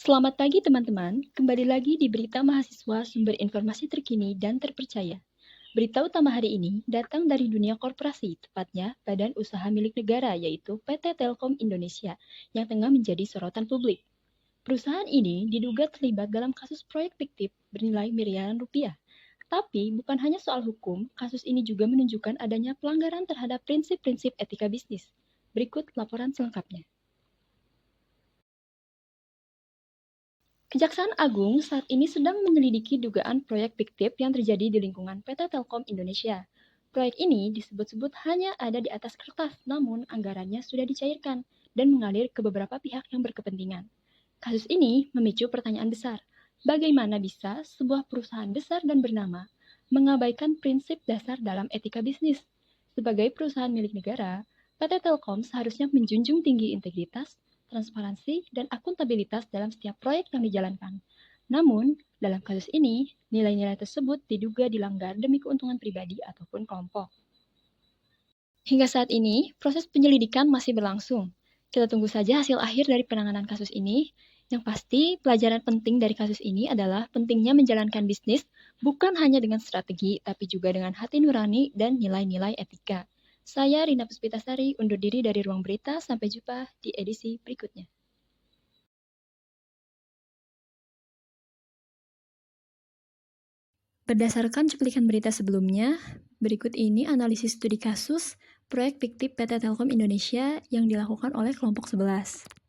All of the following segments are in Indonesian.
Selamat pagi teman-teman, kembali lagi di Berita Mahasiswa Sumber Informasi Terkini dan Terpercaya. Berita utama hari ini datang dari dunia korporasi, tepatnya badan usaha milik negara yaitu PT Telkom Indonesia yang tengah menjadi sorotan publik. Perusahaan ini diduga terlibat dalam kasus proyek fiktif bernilai miliaran rupiah. Tapi bukan hanya soal hukum, kasus ini juga menunjukkan adanya pelanggaran terhadap prinsip-prinsip etika bisnis. Berikut laporan selengkapnya. Kejaksaan Agung saat ini sedang menyelidiki dugaan proyek fiktif yang terjadi di lingkungan PT Telkom Indonesia. Proyek ini disebut-sebut hanya ada di atas kertas, namun anggarannya sudah dicairkan dan mengalir ke beberapa pihak yang berkepentingan. Kasus ini memicu pertanyaan besar, bagaimana bisa sebuah perusahaan besar dan bernama mengabaikan prinsip dasar dalam etika bisnis? Sebagai perusahaan milik negara, PT Telkom seharusnya menjunjung tinggi integritas, transparansi, dan akuntabilitas dalam setiap proyek yang dijalankan. Namun, dalam kasus ini, nilai-nilai tersebut diduga dilanggar demi keuntungan pribadi ataupun kelompok. Hingga saat ini, proses penyelidikan masih berlangsung. Kita tunggu saja hasil akhir dari penanganan kasus ini. Yang pasti, pelajaran penting dari kasus ini adalah pentingnya menjalankan bisnis bukan hanya dengan strategi, tapi juga dengan hati nurani dan nilai-nilai etika. Saya Rina Puspitasari, undur diri dari Ruang Berita. Sampai jumpa di edisi berikutnya. Berdasarkan cuplikan berita sebelumnya, berikut ini analisis studi kasus proyek fiktif PT Telkom Indonesia yang dilakukan oleh kelompok 11.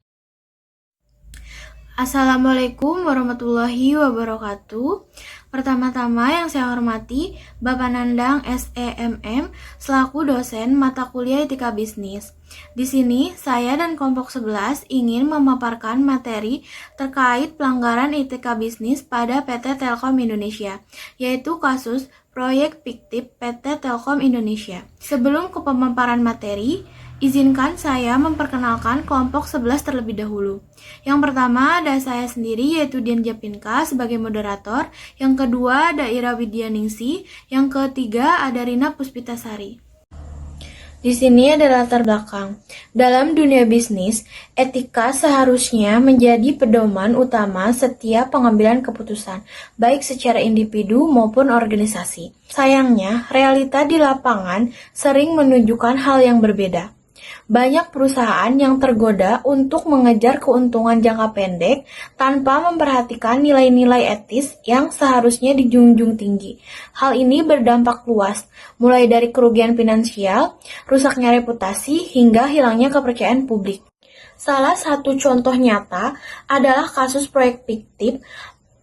Assalamualaikum warahmatullahi wabarakatuh. Pertama-tama yang saya hormati Bapak Nandang SEMM selaku dosen mata kuliah Etika Bisnis. Di sini saya dan kelompok 11 ingin memaparkan materi terkait pelanggaran etika bisnis pada PT Telkom Indonesia, yaitu kasus proyek fiktif PT Telkom Indonesia. Sebelum ke pemaparan materi, izinkan saya memperkenalkan kelompok 11 terlebih dahulu. Yang pertama ada saya sendiri yaitu Dian Japinka sebagai moderator. Yang kedua ada Ira Widyaningsi. Yang ketiga ada Rina Puspitasari. Di sini ada latar belakang. Dalam dunia bisnis, etika seharusnya menjadi pedoman utama setiap pengambilan keputusan, baik secara individu maupun organisasi. Sayangnya, realita di lapangan sering menunjukkan hal yang berbeda. Banyak perusahaan yang tergoda untuk mengejar keuntungan jangka pendek tanpa memperhatikan nilai-nilai etis yang seharusnya dijunjung tinggi. Hal ini berdampak luas, mulai dari kerugian finansial, rusaknya reputasi, hingga hilangnya kepercayaan publik. Salah satu contoh nyata adalah kasus proyek fiktif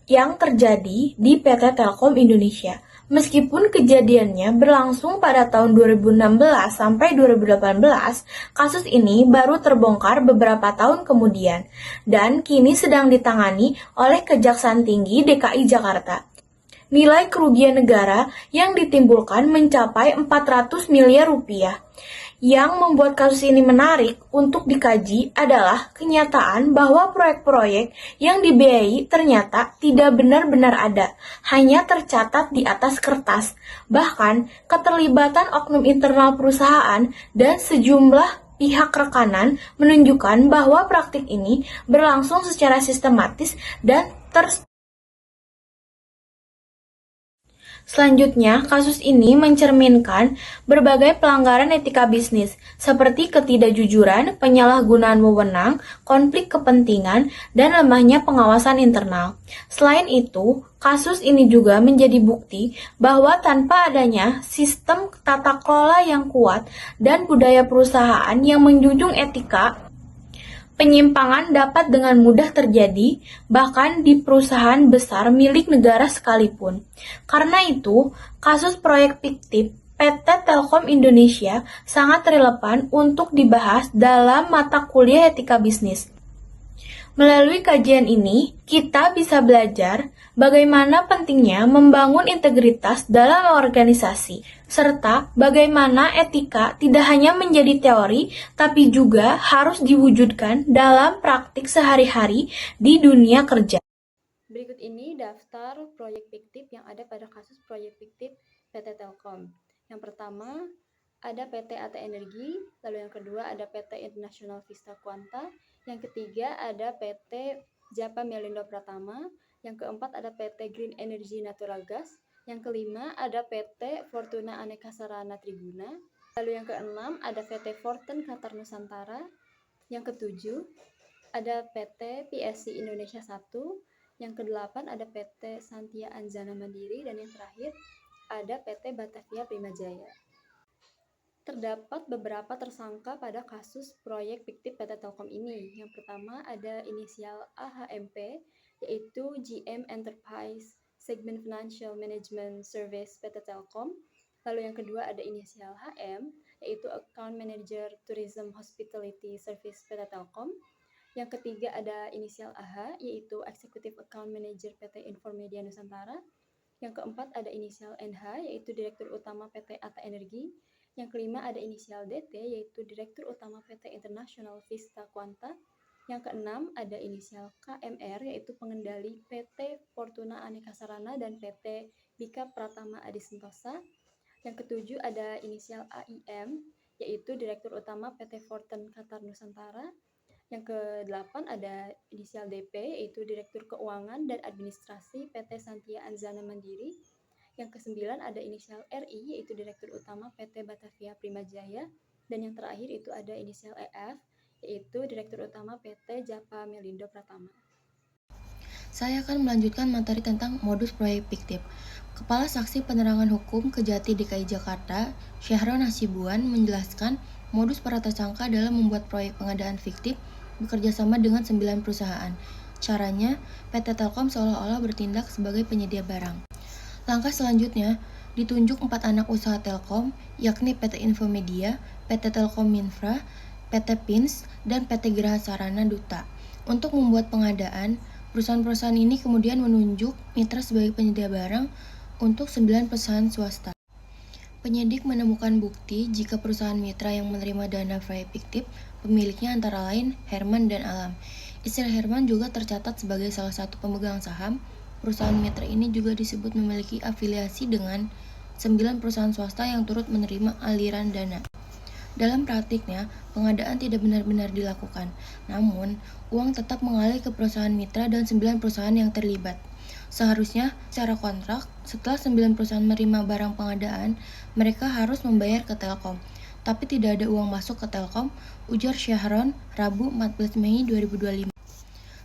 yang terjadi di PT Telkom Indonesia. Meskipun kejadiannya berlangsung pada tahun 2016 sampai 2018, kasus ini baru terbongkar beberapa tahun kemudian dan kini sedang ditangani oleh Kejaksaan Tinggi DKI Jakarta. Nilai kerugian negara yang ditimbulkan mencapai 400 miliar rupiah. Yang membuat kasus ini menarik untuk dikaji adalah kenyataan bahwa proyek-proyek yang dibiayai ternyata tidak benar-benar ada, hanya tercatat di atas kertas. Bahkan, keterlibatan oknum internal perusahaan dan sejumlah pihak rekanan menunjukkan bahwa praktik ini berlangsung secara sistematis dan Selanjutnya, kasus ini mencerminkan berbagai pelanggaran etika bisnis, seperti ketidakjujuran, penyalahgunaan wewenang, konflik kepentingan, dan lemahnya pengawasan internal. Selain itu, kasus ini juga menjadi bukti bahwa tanpa adanya sistem tata kelola yang kuat dan budaya perusahaan yang menjunjung etika, penyimpangan dapat dengan mudah terjadi, bahkan di perusahaan besar milik negara sekalipun. Karena itu, kasus proyek fiktif PT Telkom Indonesia sangat relevan untuk dibahas dalam mata kuliah etika bisnis. Melalui kajian ini, kita bisa belajar bagaimana pentingnya membangun integritas dalam organisasi, serta bagaimana etika tidak hanya menjadi teori, tapi juga harus diwujudkan dalam praktik sehari-hari di dunia kerja. Berikut ini daftar proyek fiktif yang ada pada kasus proyek fiktif PT Telkom. Yang pertama, ada PT AT Energi, lalu yang kedua ada PT International Vista Quanta, yang ketiga ada PT Japa Melindo Pratama. Yang keempat ada PT Green Energy Natural Gas. Yang kelima ada PT Fortuna Aneka Sarana Triguna. Lalu yang keenam ada PT Forten Qatar Nusantara. Yang ketujuh ada PT PSC Indonesia 1. Yang kedelapan ada PT Santia Anjana Mandiri. Dan yang terakhir ada PT Batavia Primajaya. Terdapat beberapa tersangka pada kasus proyek fiktif PT Telkom ini. Yang pertama ada inisial AHMP, yaitu GM Enterprise Segment Financial Management Service PT Telkom. Lalu yang kedua ada inisial HM, yaitu Account Manager Tourism Hospitality Service PT Telkom. Yang ketiga ada inisial AH, yaitu Executive Account Manager PT Informedia Nusantara. Yang keempat ada inisial NH, yaitu Direktur Utama PT Ata Energi. Yang kelima ada inisial DT, yaitu Direktur Utama PT International Vista Quanta. Yang keenam ada inisial KMR, yaitu pengendali PT Fortuna Aneka Sarana dan PT Bika Pratama Adi Sentosa. Yang ketujuh ada inisial AIM, yaitu Direktur Utama PT Forten Qatar Nusantara. Yang kedelapan ada inisial DP, yaitu Direktur Keuangan dan Administrasi PT Santia Anjana Mandiri. Yang kesembilan ada inisial RI, yaitu Direktur Utama PT Batavia Primajaya. Dan yang terakhir itu ada inisial EF, yaitu Direktur Utama PT Japa Melindo Pratama. Saya akan melanjutkan materi tentang modus proyek fiktif. Kepala Saksi Penerangan Hukum Kejati DKI Jakarta, Syahron Hasibuan, menjelaskan modus para tersangka dalam membuat proyek pengadaan fiktif bekerjasama dengan 9 perusahaan. Caranya, PT Telkom seolah-olah bertindak sebagai penyedia barang. Langkah selanjutnya, ditunjuk 4 anak usaha Telkom, yakni PT Infomedia, PT Telkom Infra, PT Pins, dan PT Geraha Sarana Duta. Untuk membuat pengadaan, perusahaan-perusahaan ini kemudian menunjuk mitra sebagai penyedia barang untuk 9 perusahaan swasta. Penyidik menemukan bukti jika perusahaan mitra yang menerima dana proyek fiktif pemiliknya antara lain Herman dan Alam. Istri Herman juga tercatat sebagai salah satu pemegang saham. Perusahaan mitra ini juga disebut memiliki afiliasi dengan 9 perusahaan swasta yang turut menerima aliran dana. Dalam praktiknya, pengadaan tidak benar-benar dilakukan, namun uang tetap mengalir ke perusahaan mitra dan 9 perusahaan yang terlibat. Seharusnya, secara kontrak, setelah 9 perusahaan menerima barang pengadaan, mereka harus membayar ke Telkom. Tapi tidak ada uang masuk ke Telkom, ujar Syahron, Rabu 14 Mei 2025.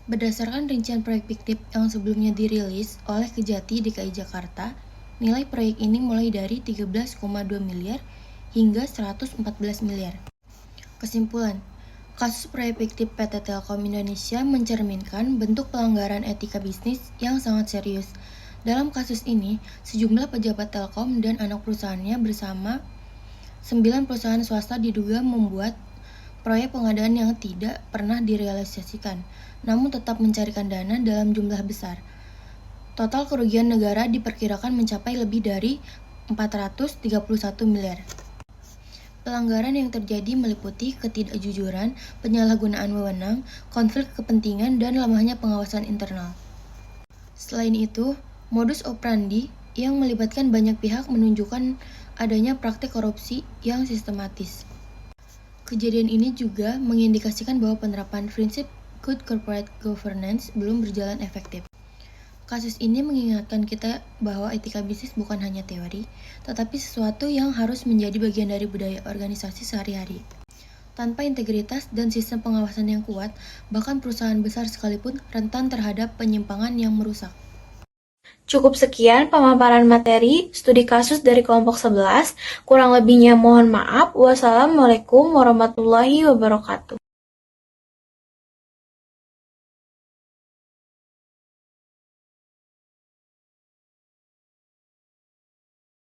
Berdasarkan rincian proyek fiktif yang sebelumnya dirilis oleh Kejati DKI Jakarta, nilai proyek ini mulai dari 13,2 miliar hingga 114 miliar. Kesimpulan, kasus proyek fiktif PT Telkom Indonesia mencerminkan bentuk pelanggaran etika bisnis yang sangat serius. Dalam kasus ini, sejumlah pejabat Telkom dan anak perusahaannya bersama 9 perusahaan swasta diduga membuat proyek pengadaan yang tidak pernah direalisasikan, namun tetap mencarikan dana dalam jumlah besar. Total kerugian negara diperkirakan mencapai lebih dari 431 miliar. Pelanggaran yang terjadi meliputi ketidakjujuran, penyalahgunaan wewenang, konflik kepentingan, dan lemahnya pengawasan internal. Selain itu, modus operandi yang melibatkan banyak pihak menunjukkan adanya praktik korupsi yang sistematis. Kejadian ini juga mengindikasikan bahwa penerapan prinsip good corporate governance belum berjalan efektif. Kasus ini mengingatkan kita bahwa etika bisnis bukan hanya teori, tetapi sesuatu yang harus menjadi bagian dari budaya organisasi sehari-hari. Tanpa integritas dan sistem pengawasan yang kuat, bahkan perusahaan besar sekalipun rentan terhadap penyimpangan yang merusak. Cukup sekian pemaparan materi studi kasus dari kelompok 11. Kurang lebihnya mohon maaf. Wassalamualaikum warahmatullahi wabarakatuh.